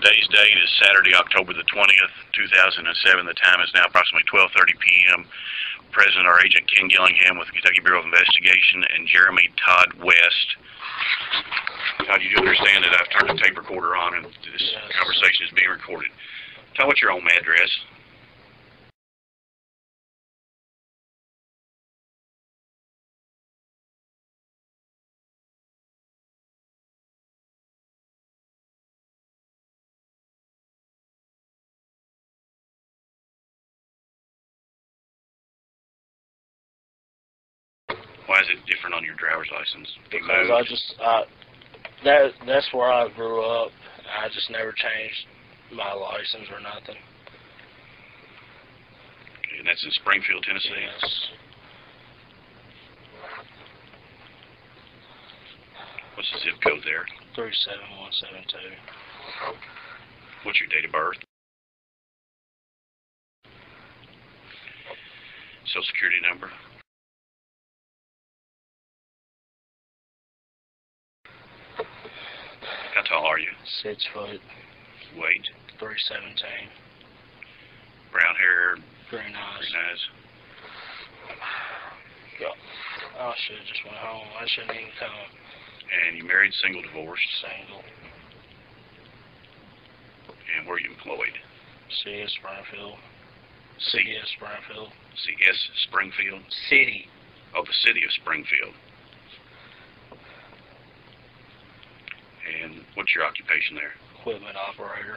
Today's date is Saturday, October the 20th, 2007. The time is now approximately 12:30 p.m. President or Agent Ken Gillingham with the Kentucky Bureau of Investigation and Jeremy Todd West. Todd, you do understand that I've turned the tape recorder on and this conversation is being recorded. Tell what's your home address. Why is it different on your driver's license? Because that's where I grew up. I just never changed my license or nothing. Okay, and that's in Springfield, Tennessee? Yes. What's the zip code there? 37172. What's your date of birth? Social Security number? How tall are you? 6 foot. Weight? 317. Brown hair? Green eyes. Green eyes. Yeah. I should have just went home. I shouldn't even come. And you married, single, divorced? Single. And where are you employed? CS Springfield. CS Springfield. CS Springfield? City. Oh, the city of Springfield. And what's your occupation there? Equipment operator.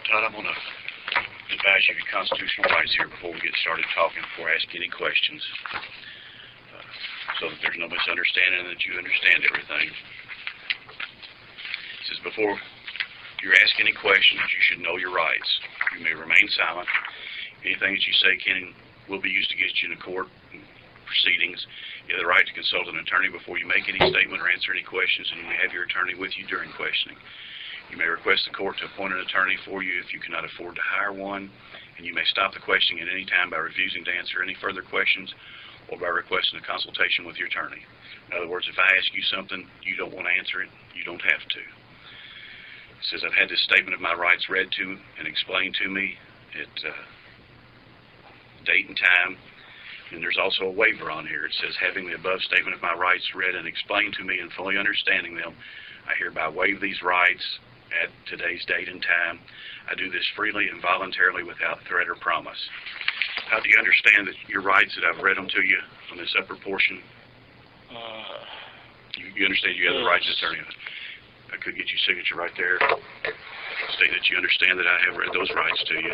Todd, I'm going to advise you of your constitutional rights here before we get started talking, before I ask you any questions, so that there's no misunderstanding and that you understand everything. It says before you're asked any questions, you should know your rights. You may remain silent. Anything that you say will be used against you in a court proceedings. You have the right to consult an attorney before you make any statement or answer any questions, and you may have your attorney with you during questioning. You may request the court to appoint an attorney for you if you cannot afford to hire one, and you may stop the questioning at any time by refusing to answer any further questions or by requesting a consultation with your attorney. In other words, if I ask you something, you don't want to answer it, you don't have to. It says, I've had this statement of my rights read to and explained to me at date and time. And there's also a waiver on here. It says, having the above statement of my rights read and explained to me and fully understanding them, I hereby waive these rights at today's date and time. I do this freely and voluntarily without threat or promise. How do you understand that your rights that I've read them to you on this upper portion? You understand you have the right to attorney. I could get your signature right there. State that you understand that I have read those rights to you.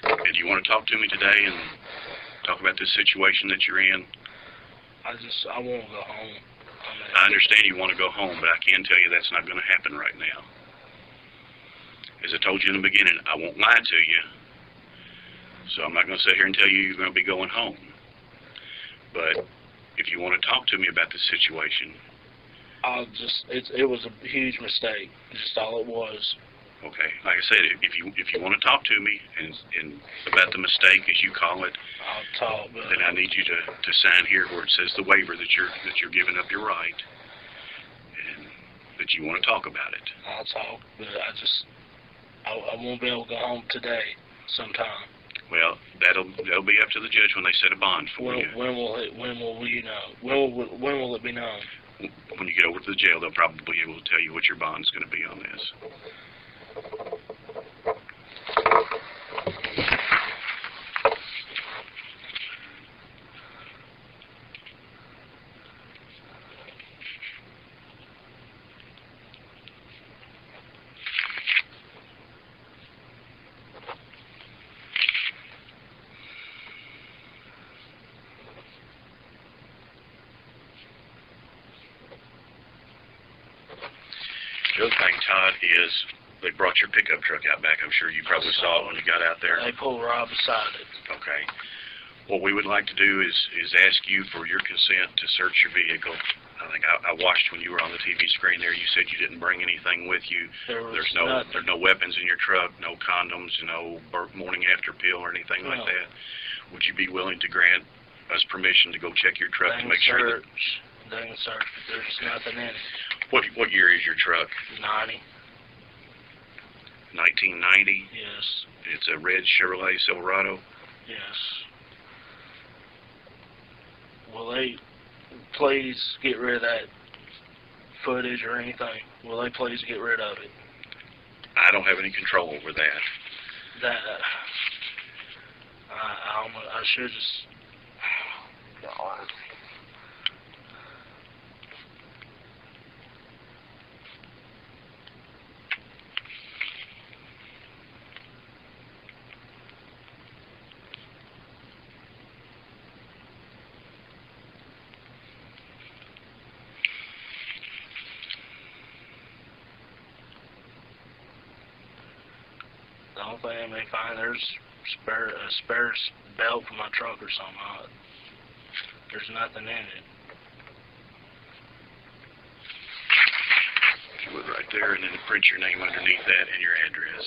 And do you want to talk to me today and talk about this situation that you're in? I want to go home. I understand you want to go home, but I can tell you that's not going to happen right now. As I told you in the beginning, I won't lie to you. So I'm not going to sit here and tell you you're going to be going home. But if you want to talk to me about this situation, it was a huge mistake. Just all it was. Okay, like I said, if you want to talk to me and about the mistake, as you call it, I'll talk. But then I need you to sign here where it says the waiver that you're giving up your right, and that you want to talk about it. I'll talk, but I won't be able to go home today. Sometime. Well, that'll be up to the judge when they set a bond for you. When will you know? When will it be known? When you get over to the jail, they'll probably be able to tell you what your bond's going to be on this. The other thing, Todd, is they brought your pickup truck out back. I'm sure you probably saw it when you got out there. They pulled right beside it. Okay. What we would like to do is ask you for your consent to search your vehicle. I think I watched when you were on the TV screen there. You said you didn't bring anything with you. There's no weapons in your truck, no condoms, no morning after pill or anything like that. Would you be willing to grant us permission to go check your truck to make sure that they can search? There's nothing in it. What year is your truck? 90. 1990. Yes. It's a red Chevrolet Silverado. Yes. Will they please get rid of that footage or anything? Will they please get rid of it? I don't have any control over that. I should just. God. The only thing I may find, there's a spare belt for my truck or something. There's nothing in it. If you would, right there, and then print your name underneath that and your address.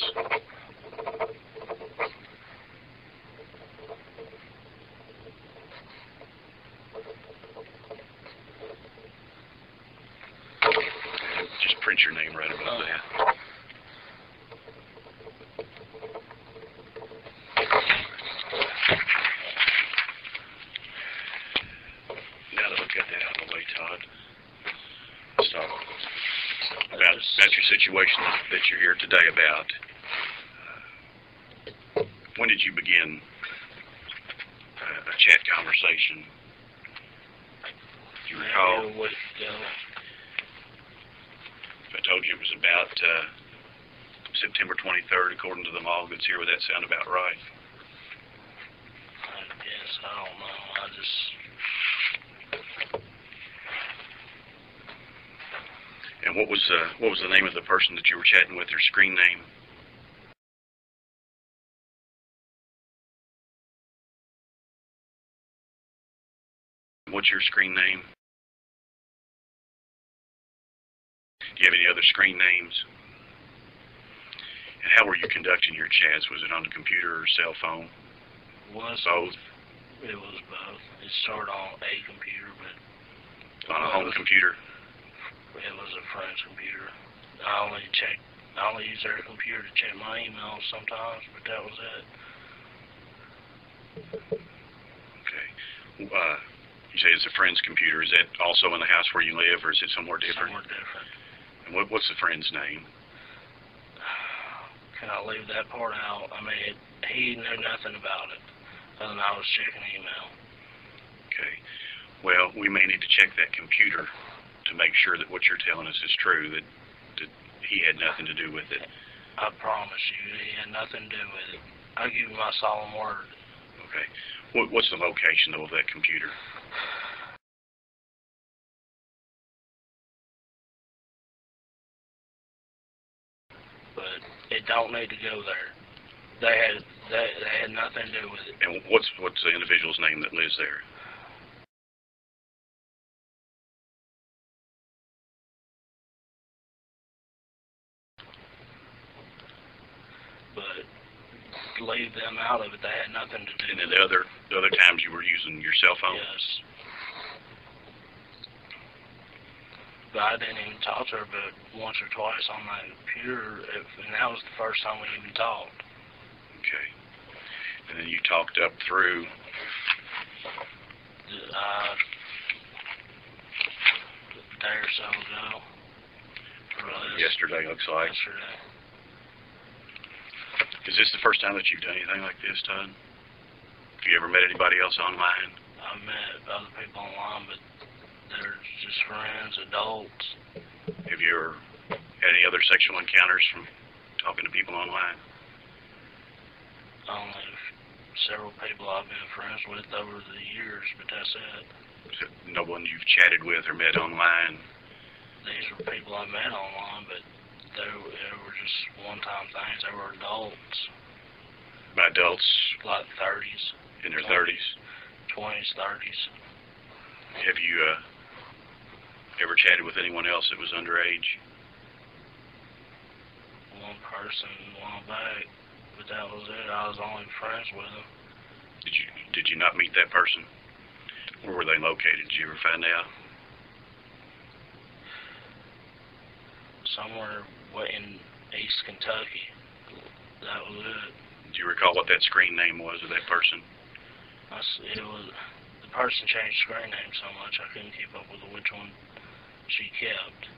Just print your name right above that. Todd. So, about your situation that you're here today about. When did you begin a chat conversation? Do you recall? A week ago. If I told you it was about September 23rd, according to the log that's here, would that sound about right? I guess. I don't know. And what was the name of the person that you were chatting with, their screen name? What's your screen name? Do you have any other screen names? And how were you conducting your chats? Was it on the computer or cell phone? Both? It was both. It started on a computer, but... On a home computer? It was a friend's computer. I only use their computer to check my emails sometimes, but that was it. Okay. You say it's a friend's computer. Is that also in the house where you live, or is it somewhere different? Somewhere different. And what's the friend's name? Can I leave that part out? I mean, he knew nothing about it, other than I was checking email. Okay. Well, we may need to check that computer to make sure that what you're telling us is true, that he had nothing to do with it. I promise you, he had nothing to do with it. I give you my solemn word. Okay. What's the location, though, of that computer? But it don't need to go there. They had nothing to do with it. And what's the individual's name that lives there? But leave them out of it. They had nothing to do and with it. And the other times you were using your cell phone? Yes. But I didn't even talk to her but once or twice on my computer, and that was the first time we even talked. Okay. And then you talked up through? A day or so ago. Yesterday, looks like. Yesterday. Is this the first time that you've done anything like this, Todd? Have you ever met anybody else online? I've met other people online, but they're just friends, adults. Have you ever had any other sexual encounters from talking to people online? Only several people I've been friends with over the years, but that's it. So no one you've chatted with or met online? These were people I met online, but they were just one-time things. They were adults. By adults? Like 30s. In their 30s? 20s, 30s. Have you ever chatted with anyone else that was underage? One person a while back, but that was it. I was only friends with him. Did you not meet that person? Where were they located? Did you ever find out? Somewhere in East Kentucky. That was it. Do you recall what that screen name was of that person? It was, the person changed screen name so much I couldn't keep up with which one she kept.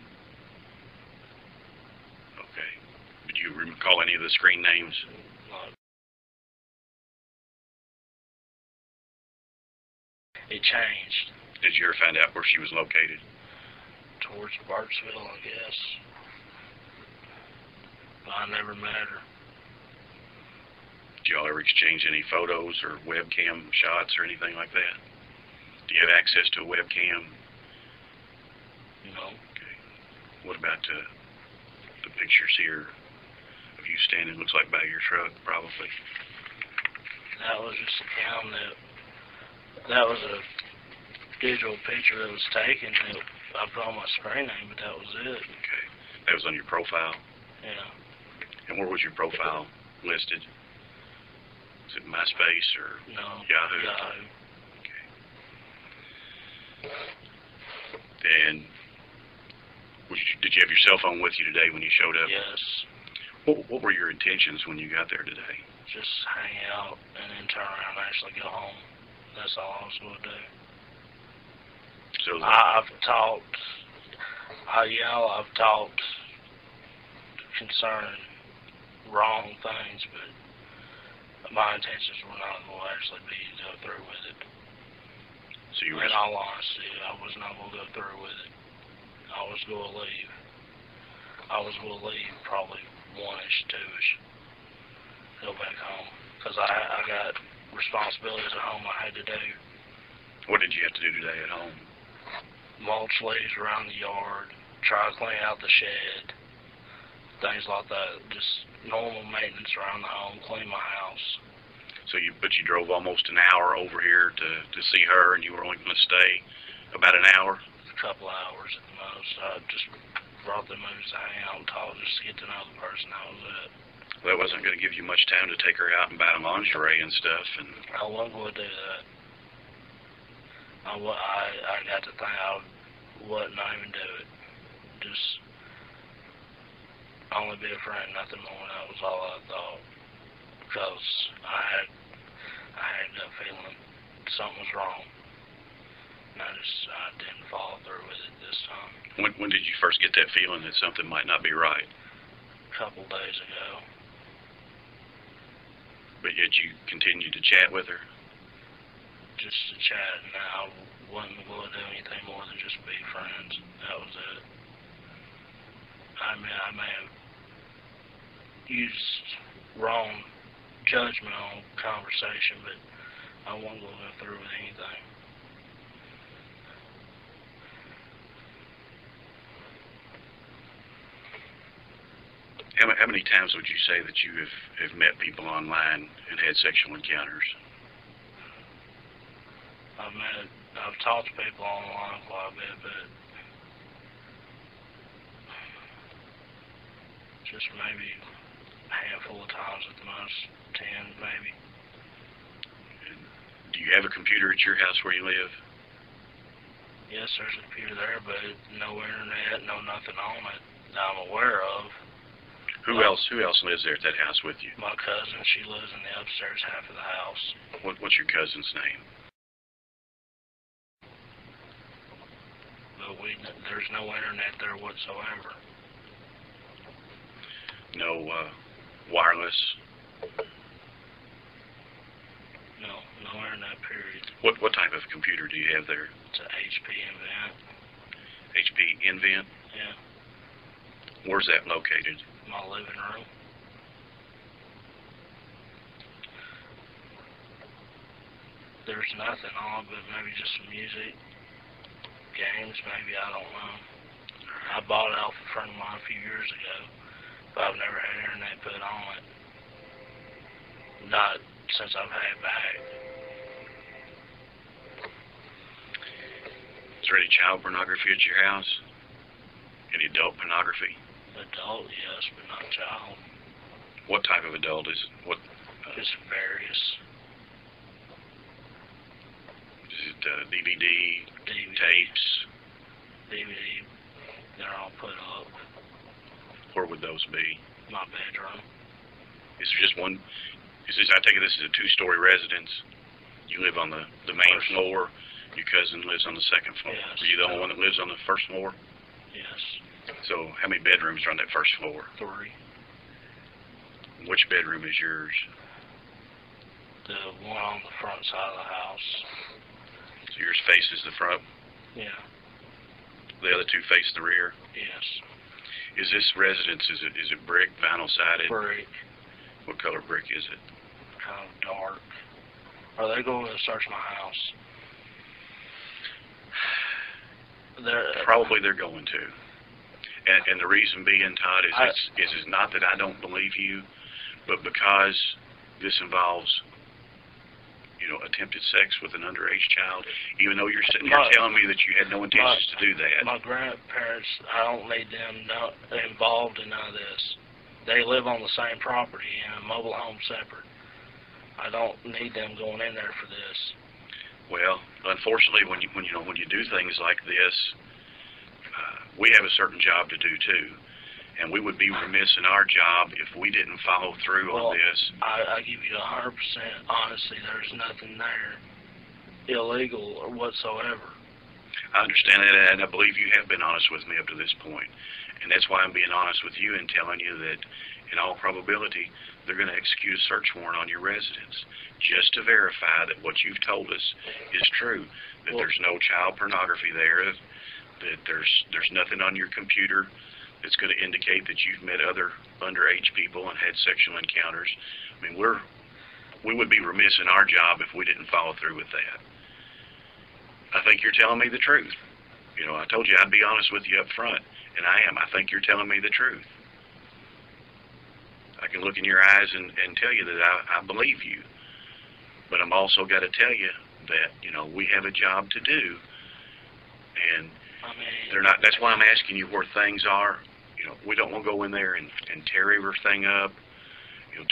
Okay. Did you recall any of the screen names? It changed. Did you ever find out where she was located? Towards Barksville, I guess. But I never met her. Did y'all ever exchange any photos or webcam shots or anything like that? Do you have access to a webcam? No. Okay. What about the pictures here of you standing, looks like by your truck, probably? That was just a cam that was a digital picture that was taken that I put on my screen name, but that was it. Okay. That was on your profile? Yeah. And where was your profile listed? Is it MySpace or No, Yahoo? Yahoo. Okay. And did you have your cell phone with you today when you showed up? Yes. What were your intentions when you got there today? Just hang out and then turn around and actually go home. That's all I was going to do. So I've talked concerning wrong things, but my intentions were not going to actually be to go through with it. So you were in all honesty, I was not going to go through with it. I was going to leave. I was going to leave probably 1-ish, 2-ish. Go back home. Because I got responsibilities at home I had to do. What did you have to do today at home? Mulch leaves around the yard, try to clean out the shed, things like that. Just normal maintenance around the home, clean my house. So you drove almost an hour over here to see her, and you were only going to stay about an hour? A couple hours at the most. I just brought them over to hang out and talk, just to get to know the person. That was it. Well, that wasn't going to give you much time to take her out and buy lingerie and stuff. And I wasn't going to do that. I got to think I wouldn't even do it. Just only be a friend, nothing more. That was all I thought. Because I had that feeling something was wrong. And I didn't follow through with it this time. When did you first get that feeling that something might not be right? A couple days ago. But yet you continued to chat with her? Just to chat, and I wasn't going to do anything more than just be friends. That was it. I mean, I may have used wrong judgment on conversation, but I wasn't going to go through with anything. How many times would you say that you have met people online and had sexual encounters? I've talked to people online quite a bit, but just maybe a handful of times at the most, 10 maybe. Do you have a computer at your house where you live? Yes, there's a computer there, but no internet, no nothing on it that I'm aware of. Who else lives there at that house with you? My cousin, she lives in the upstairs half of the house. What's your cousin's name? But there's no internet there whatsoever. No wireless? No internet, period. What type of computer do you have there? It's an HP Invent. HP Invent? Yeah. Where's that located? My living room. There's nothing on, but maybe just some music, games, maybe, I don't know. I bought it off a friend of mine a few years ago, but I've never had internet put on it. Not since I've had it back. Is there any child pornography at your house? Any adult pornography? Adult, yes, but not child. What type of adult is it? What? Just various. Is it DVD, DVD. tapes? DVD. They're all put up. Where would those be? My bedroom. Is there just one? I take it this is a two-story residence. You live on the main floor. Your cousin lives on the second floor. Yes. Are you the only one that lives on the first floor? Yes. So how many bedrooms are on that first floor? 3. Which bedroom is yours? The one on the front side of the house. So yours faces the front. Yeah. The other two face the rear. Yes. Is this residence, is it brick, vinyl sided? Brick. What color brick is it? Kind of dark. Are they going to search my house? Probably they're going to. And the reason being, Todd, is not that I don't believe you, but because this involves, attempted sex with an underage child, even though you're sitting here telling me that you had no intentions to do that. My grandparents, I don't need them involved in none of this. They live on the same property in a mobile home separate. I don't need them going in there for this. Well, unfortunately, when you do things like this, we have a certain job to do too, and we would be remiss in our job if we didn't follow through on this. I give you 100% honesty. There's nothing there illegal or whatsoever. I understand that, and I believe you have been honest with me up to this point, and that's why I'm being honest with you and telling you that, in all probability, they're going to execute a search warrant on your residence just to verify that what you've told us is true, that there's no child pornography there, that there's nothing on your computer that's going to indicate that you've met other underage people and had sexual encounters. I mean, we would be remiss in our job if we didn't follow through with that. I think you're telling me the truth. I told you I'd be honest with you up front, and I am. I think you're telling me the truth. I can look in your eyes and tell you that I believe you. But I'm also got to tell you that, we have a job to do, and they're not. That's why I'm asking you where things are. We don't want to go in there and tear everything up,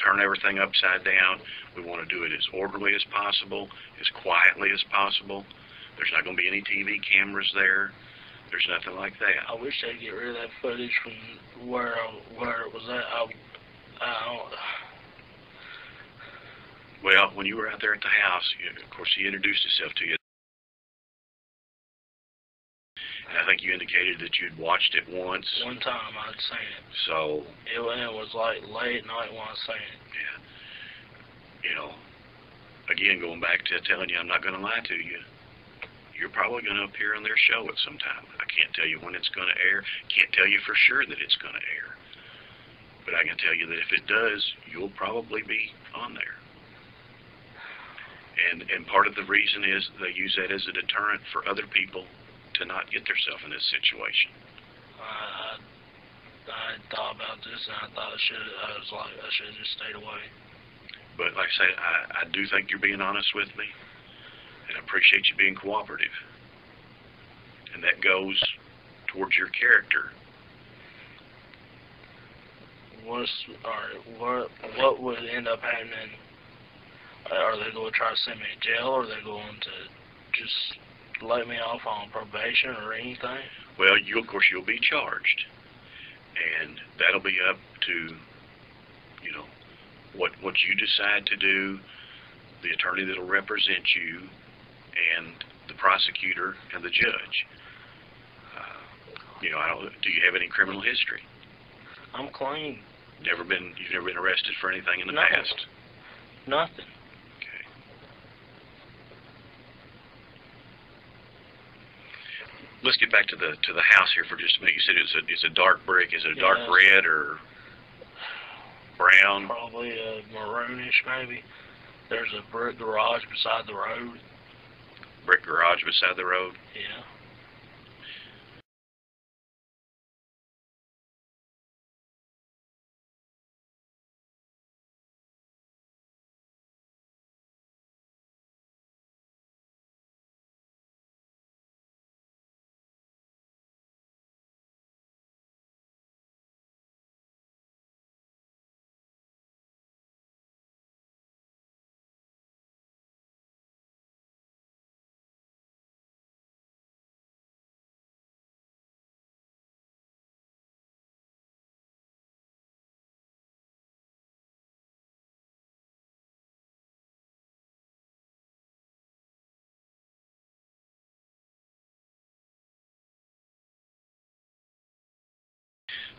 turn everything upside down. We want to do it as orderly as possible, as quietly as possible. There's not going to be any TV cameras there. There's nothing like that. I wish they'd get rid of that footage from where it was at. I don't. Well, when you were out there at the house, of course, he introduced himself to you. And I think you indicated that you'd watched it once. One time I'd seen it. So. It was like late at night when I seen it. Yeah. Again, going back to telling you I'm not going to lie to you, you're probably going to appear on their show at some time. I can't tell you when it's going to air. Can't tell you for sure that it's going to air. But I can tell you that if it does, you'll probably be on there. And part of the reason is they use that as a deterrent for other people to not get themselves in this situation. I thought about this, and I thought I should have just stayed away. But like I say, I do think you're being honest with me, and I appreciate you being cooperative. And that goes towards your character. What would end up happening? Are they going to try to send me to jail, or are they going to just let me off on probation or anything? Well, of course, you'll be charged, and that'll be up to, what you decide to do, the attorney that'll represent you, and the prosecutor and the judge. Do you have any criminal history? I'm clean. You've never been arrested for anything in the past? Nothing. Okay. Let's get back to the house here for just a minute. You said it's a dark brick. Is it a dark red or brown? Probably a maroonish, maybe. There's a brick garage beside the road. Brick garage beside the road? Yeah.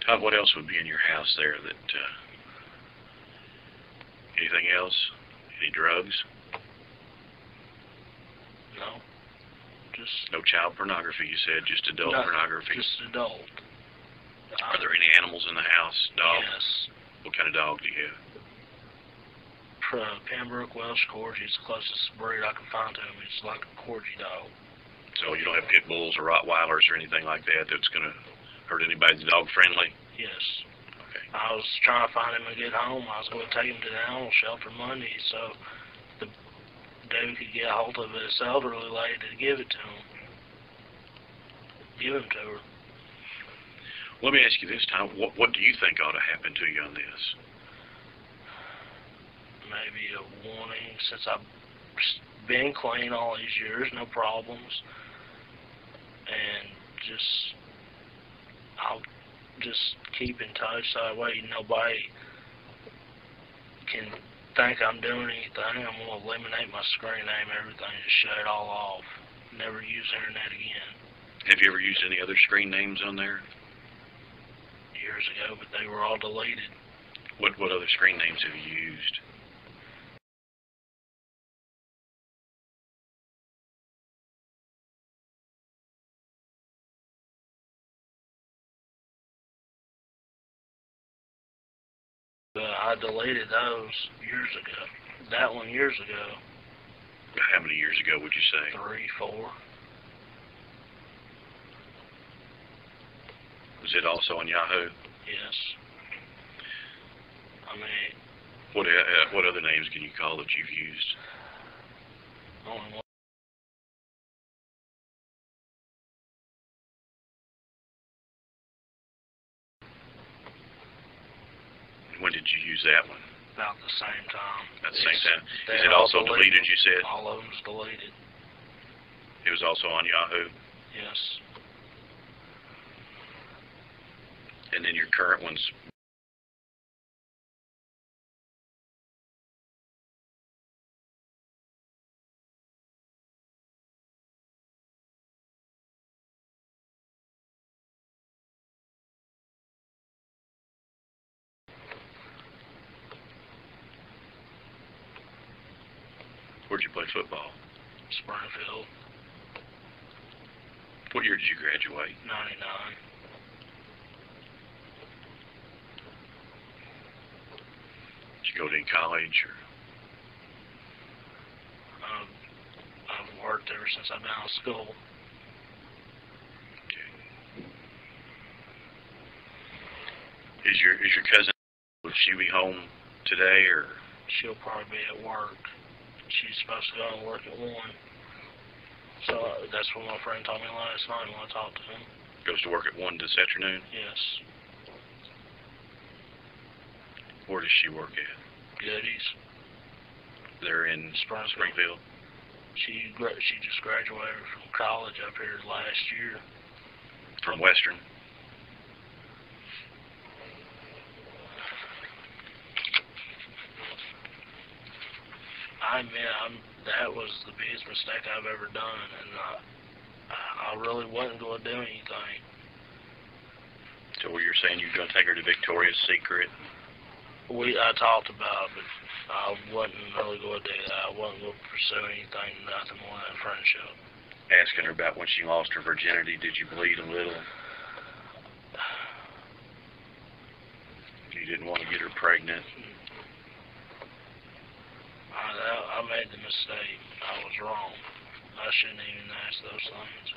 Todd, what else would be in your house there that, anything else? Any drugs? No. Just... No child pornography, you said, just adult pornography? Just adult. Are there any animals in the house? Dogs? Yes. What kind of dog do you have? Pembroke Welsh Corgi. It's the closest breed I can find to him. It's like a Corgi dog. So you don't have pit bulls or Rottweilers or anything like that that's going to hurt anybody? Dog friendly? Yes. Okay. I was trying to find him a good home. I was going to take him to the animal shelter Monday so the dude could get a hold of this elderly lady to give it to him. Give him to her. Let me ask you this, Tom. What do you think ought to happen to you on this? Maybe a warning, since I've been clean all these years, no problems. And I'll just keep in touch so that way nobody can think I'm doing anything. I'm going to eliminate my screen name, everything, just shut it all off. Never use internet again. Have you ever used any other screen names on there? Years ago, but they were all deleted. What other screen names have you used? I deleted those years ago. That one years ago. How many years ago would you say? 3, 4. Was it also on Yahoo? Yes. I mean... What other names can you call that you've used? Only one. When did you use that one? About the same time. At the same time. Is it also deleted, you said? All of them's deleted. It was also on Yahoo? Yes. And then your current ones? Where'd you play football? Springfield. What year did you graduate? 99. Did you go to any college or? I've worked ever since I've been out of school. Okay. Is your cousin, will she be home today or? She'll probably be at work. She's supposed to go and work at 1. So that's what my friend told me last night when I talked to him. Goes to work at 1 this afternoon? Yes. Where does she work at? Goodies. They're in Springfield? She just graduated from college up here last year. From Western? I admit, that was the biggest mistake I've ever done, and I really wasn't going to do anything. So you're saying you're going to take her to Victoria's Secret? I talked about it, but I wasn't really going to do that. I wasn't going to pursue anything, nothing more than friendship. Asking her about when she lost her virginity, did you bleed a little? You didn't want to get her pregnant? I made the mistake. I was wrong. I shouldn't even ask those things.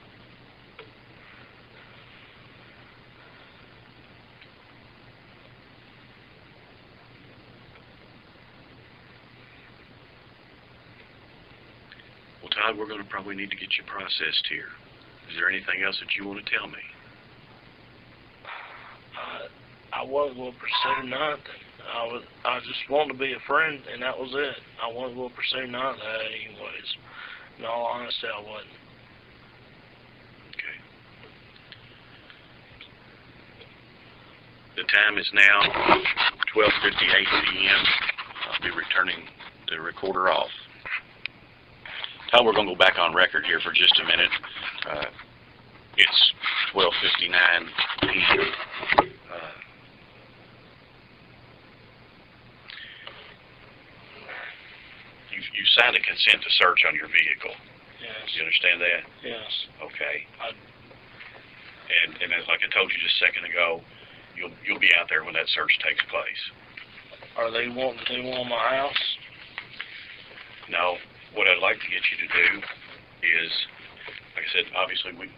Well, Todd, we're going to probably need to get you processed here. Is there anything else that you want to tell me? I wasn't going to pursue nothing. I just wanted to be a friend, and that was it. I wasn't going to pursue none of that anyways. In all honesty, I wasn't. Okay. The time is now 12:58 p.m. I'll be returning the recorder off. Todd, we're going to go back on record here for just a minute. It's 12:59 p.m. you signed a consent to search on your vehicle. Yes. You understand that? Yes. Okay. And like I told you just a second ago, you'll be out there when that search takes place. Are they wanting to do one on my house? No. What I'd like to get you to do is, like I said, obviously when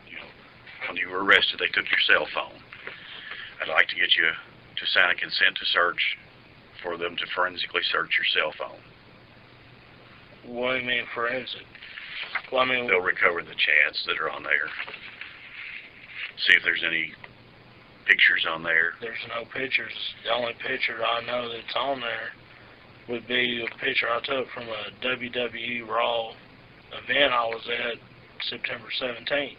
you were arrested, they took your cell phone. I'd like to get you to sign a consent to search for them to forensically search your cell phone. What do you mean forensic? Well, I mean, they'll recover the chats that are on there. See if there's any pictures on there. There's no pictures. The only picture I know that's on there would be a picture I took from a WWE Raw event I was at September 17th.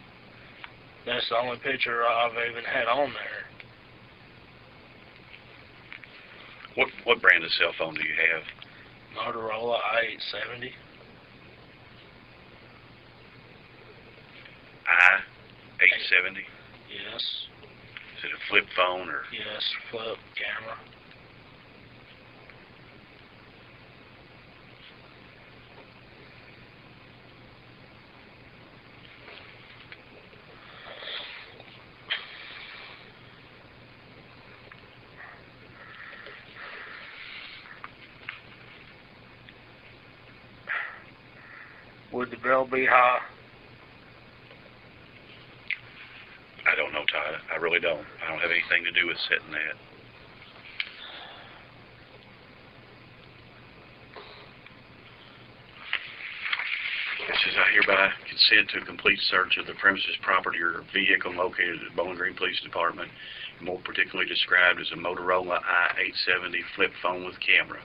That's the only picture I've even had on there. What brand of cell phone do you have? Motorola i870. i870? Yes. Is it a flip phone or? Yes, flip camera. Would the bill be high? I don't know, Todd. I really don't. I don't have anything to do with setting that. It says, I hereby consent to a complete search of the premises, property, or vehicle located at Bowling Green Police Department, more particularly described as a Motorola i870 flip phone with camera.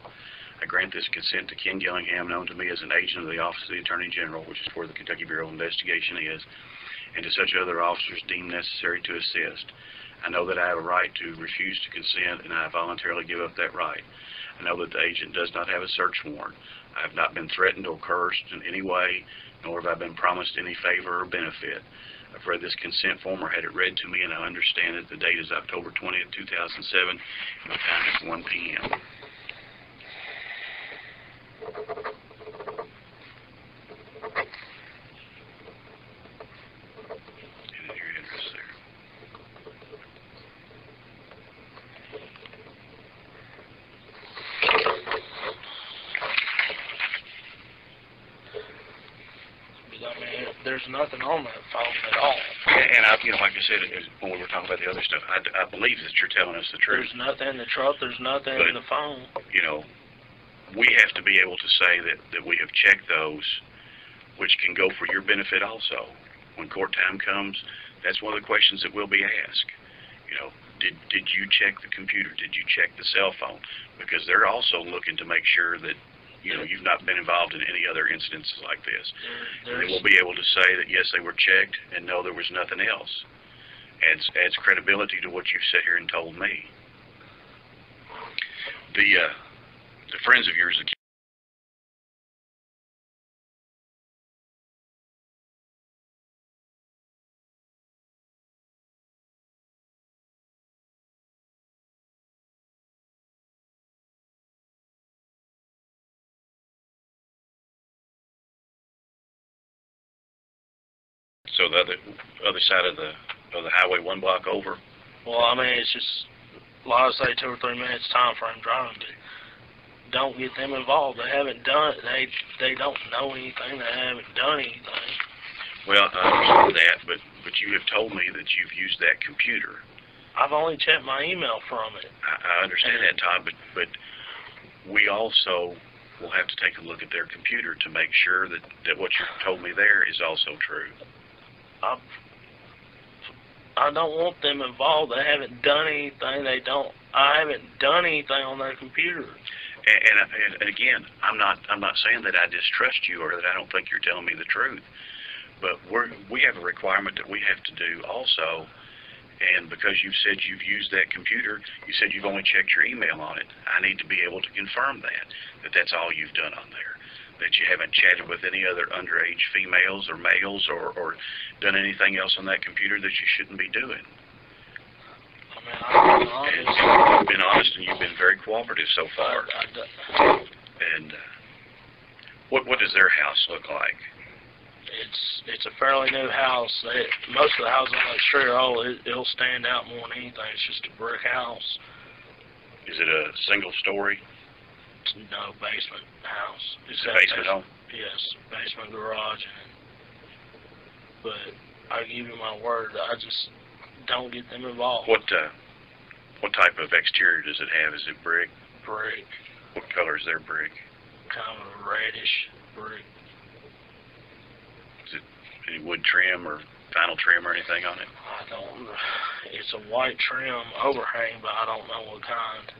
I grant this consent to Ken Gillingham, known to me as an agent of the Office of the Attorney General, which is where the Kentucky Bureau of Investigation is, and to such other officers deemed necessary to assist. I know that I have a right to refuse to consent, and I voluntarily give up that right. I know that the agent does not have a search warrant. I have not been threatened or cursed in any way, nor have I been promised any favor or benefit. I've read this consent form or had it read to me, and I understand that the date is October 20th, 2007, and the time is 1 p.m. There's nothing on that phone at all. And like I said, when we were talking about the other stuff, I believe that you're telling us the truth. There's nothing in the truck. There's nothing in the phone. We have to be able to say that we have checked those, which can go for your benefit also. When court time comes, that's one of the questions that will be asked. Did you check the computer? Did you check the cell phone? Because they're also looking to make sure that you've not been involved in any other instances like this. They will be able to say that, yes, they were checked, and no, there was nothing else. Adds credibility to what you've sat here and told me. The friends of yours, so the other side of the highway, 1 block over. Well, I mean, it's just, like I say, 2 or 3 minutes time frame driving. Don't get them involved. They haven't done it. They don't know anything. They haven't done anything. Well, I understand that, but you have told me that you've used that computer. I've only checked my email from it. I understand that, Todd, but we also will have to take a look at their computer to make sure that what you told me there is also true. I don't want them involved. They haven't done anything. I haven't done anything on their computer. And again, I'm not saying that I distrust you or that I don't think you're telling me the truth, but we have a requirement that we have to do also. And because you've said you've used that computer, you said you've only checked your email on it. I need to be able to confirm that that's all you've done on there, that you haven't chatted with any other underage females or males or done anything else on that computer that you shouldn't be doing. I mean, I've been honest. You've been honest, and you've been very cooperative so far. And What does their house look like? It's a fairly new house. Most of the houses on that street are old. It'll stand out more than anything. It's just a brick house. Is it a single story? No, basement house. It's a basement home? Yes, basement garage in it. But I give you my word, I just don't get them involved. What type of exterior does it have? Is it brick? Brick. What color is their brick? Kind of a reddish brick. Is it any wood trim or vinyl trim or anything on it? I don't know. It's a white trim overhang, but I don't know what kind.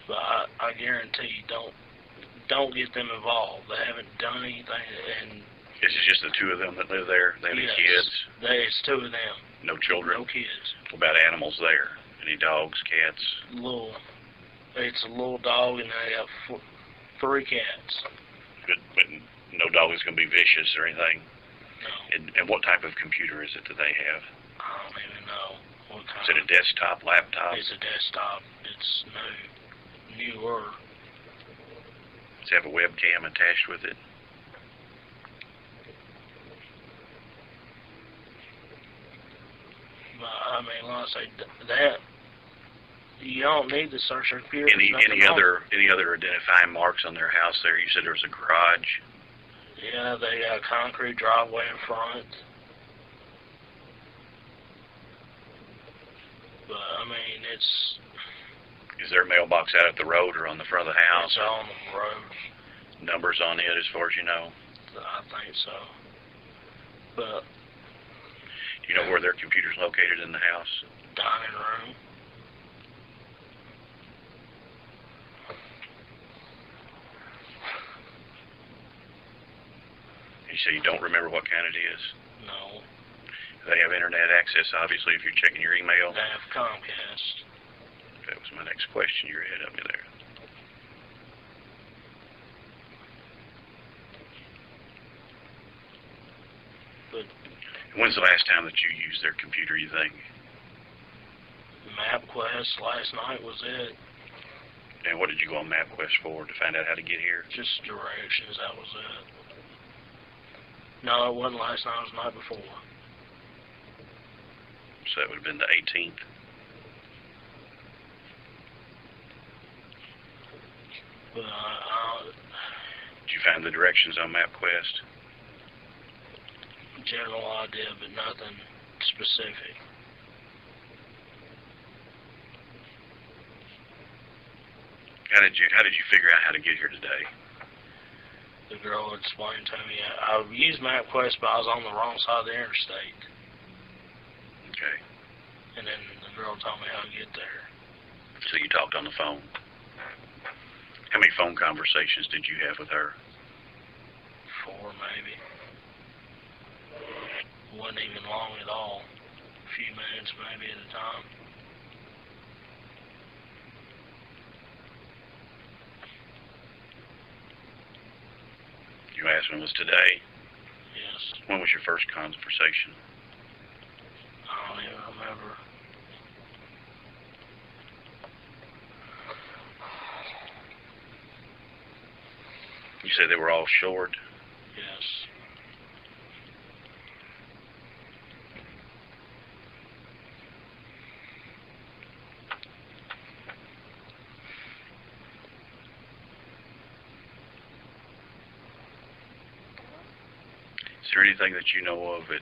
But I guarantee you, don't get them involved. They haven't done anything. And is it just the two of them that live there? They have any kids? It's two of them. No children? No kids. What about animals there? Any dogs, cats? It's a little dog, and they have 3 cats. But no dog is going to be vicious or anything? No. And what type of computer is it that they have? I don't even know what kind. Is it a desktop, laptop? It's a desktop. It's newer. Does it have a webcam attached with it? I mean, like I say, that you don't need to search their computer. Any other identifying marks on their house there? You said there was a garage. Yeah, they got a concrete driveway in front. But I mean, is there a mailbox out at the road or on the front of the house? It's on the road. Numbers on it, as far as you know? I think so. But do you know where their computer's located in the house? Dining room. You say you don't remember what kind it is? No. They have internet access, obviously, if you're checking your email? They have Comcast. That was my next question. You're ahead of me there. But when's the last time that you used their computer, you think? MapQuest last night was it. And what did you go on MapQuest for, to find out how to get here? Just directions, that was it. No, it wasn't last night, it was the night before. So that would have been the 18th. But did you find the directions on MapQuest? General idea, but nothing specific. How did you figure out how to get here today? The girl explained to me. I used MapQuest, but I was on the wrong side of the interstate. Okay. And then the girl told me how to get there. So you talked on the phone. How many phone conversations did you have with her? 4, maybe. It wasn't even long at all. A few minutes, maybe, at a time. You asked when was today? Yes. When was your first conversation? I don't even remember. You said they were all short? Yes. Is there anything that you know of is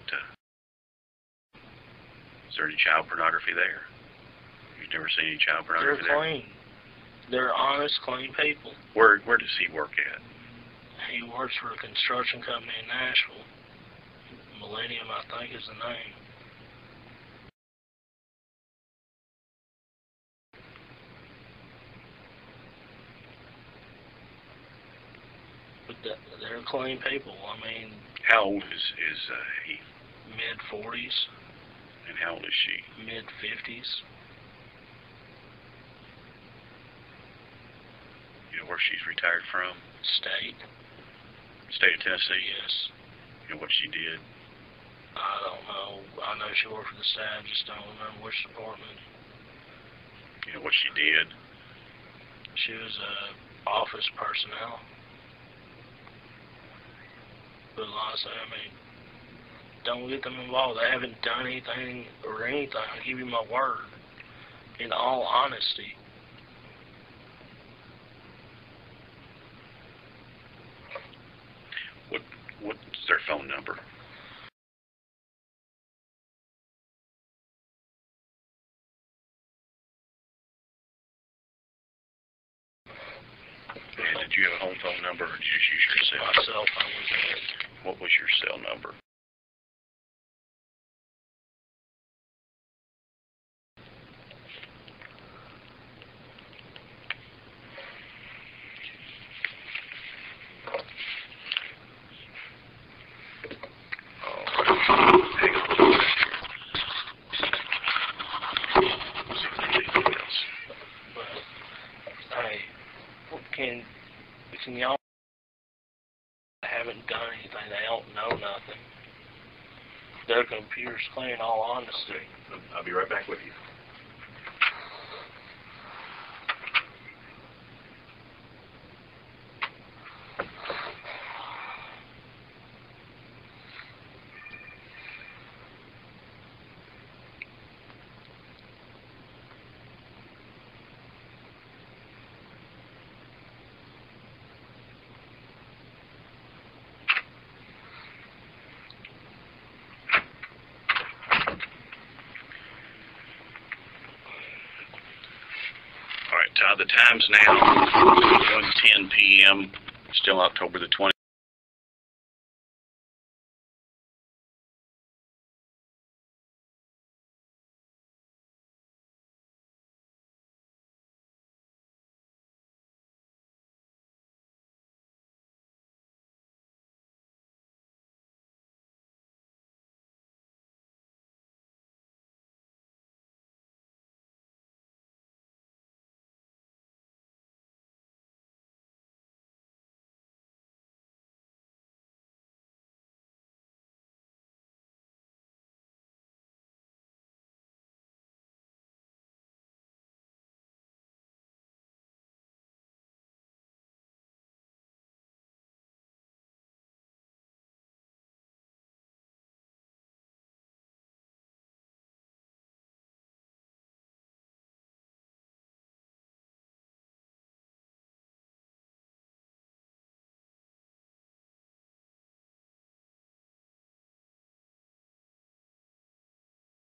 there any child pornography there? You've never seen any child pornography there? They're clean. They're honest, clean people. Where does he work at? He works for a construction company in Nashville. Millennium, I think, is the name. But they're clean people. I mean, how old is he? Mid-40s. And how old is she? Mid-50s. You know where she's retired from? State. State of Tennessee? Yes. You know what she did? I don't know. I know she worked for the staff, just don't remember which department. You know what she did? She was office personnel. But like I say, I mean, don't get them involved. They haven't done anything or anything. I give you my word. In all honesty. What's their phone number? And did you have a home phone number, or did you just use your cell? My cell phone was dead. What was your cell number? Can y'all haven't done anything? They don't know nothing. Their computer's clean, in all honesty. I'll be right back with you. Todd, the time's now 1:10 p.m., still October the 20th.